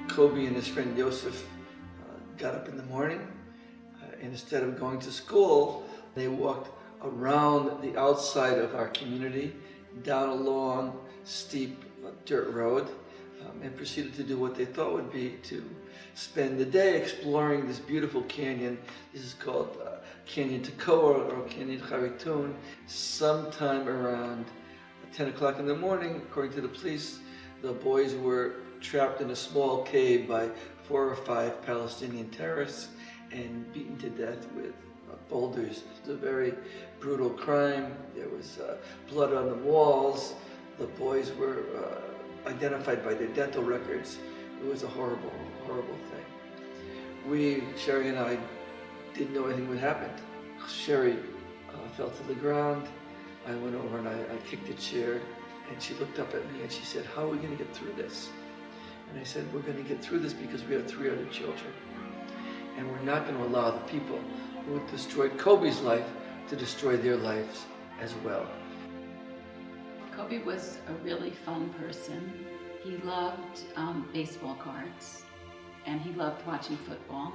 Koby and his friend Yosef got up in the morning, and instead of going to school, they walked around the outside of our community, down a long, steep dirt road, and proceeded to do what they thought would be to spend the day exploring this beautiful canyon. This is called Canyon Tekoa or Canyon Haritun. Sometime around 10 o'clock in the morning, according to the police, the boys were trapped in a small cave by 4 or 5 Palestinian terrorists and beaten to death with boulders. It was a very brutal crime. There was blood on the walls. The boys were identified by their dental records. It was a horrible, horrible thing. Sherry and I, didn't know anything would happen. Sherry fell to the ground. I went over and I kicked a chair, and she looked up at me and she said, "How are we going to get through this?" And I said, "We're going to get through this because we have 3 other children. And we're not going to allow the people who destroyed Koby's life to destroy their lives as well." Koby was a really fun person. He loved baseball cards, and he loved watching football.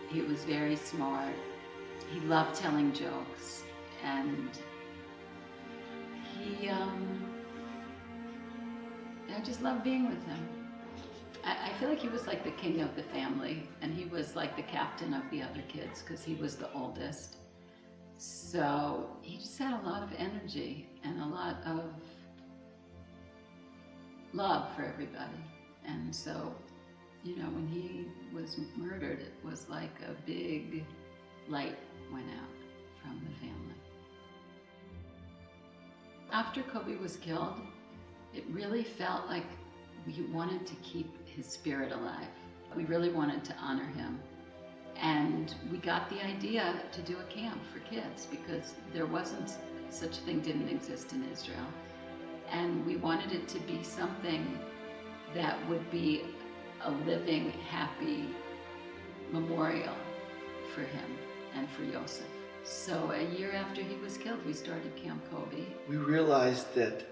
He was very smart. He loved telling jokes, and I just loved being with him. I feel like he was like the king of the family, and he was like the captain of the other kids because he was the oldest. So he just had a lot of energy and a lot of love for everybody. And so, when he was murdered, it was like a big light went out from the family. After Koby was killed, it really felt like we wanted to keep his spirit alive. We really wanted to honor him. And we got the idea to do a camp for kids because there wasn't such a thing, didn't exist in Israel. And we wanted it to be something that would be a living, happy memorial for him and for Yosef. So a year after he was killed, we started Camp Koby. We realized that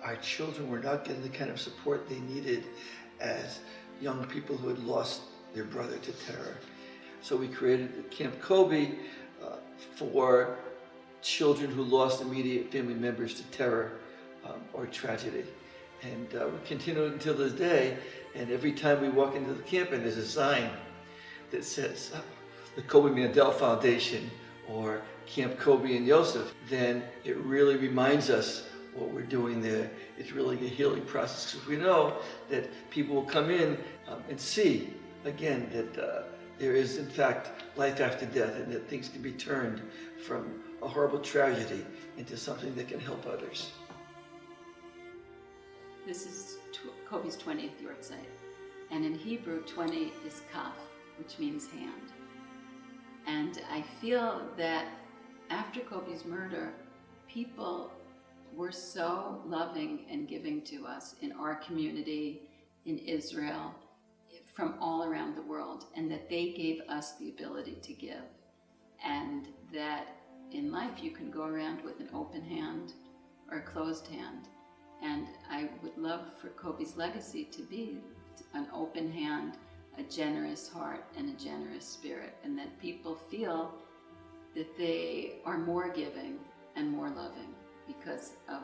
our children were not getting the kind of support they needed as young people who had lost their brother to terror. So we created Camp Koby for children who lost immediate family members to terror or tragedy. And we continue until this day, and every time we walk into the camp and there's a sign that says the Koby Mandell Foundation or Camp Koby and Yosef, then it really reminds us what we're doing there. It's really a healing process because we know that people will come in and see again that there is in fact life after death, and that things can be turned from a horrible tragedy into something that can help others. This is Koby's 20th yortzeit, and in Hebrew, 20 is kaf, which means hand. And I feel that after Koby's murder, people were so loving and giving to us in our community, in Israel, from all around the world, and that they gave us the ability to give. And that in life you can go around with an open hand or a closed hand. And I would love for Koby's legacy to be an open hand, a generous heart, and a generous spirit, and that people feel that they are more giving and more loving because of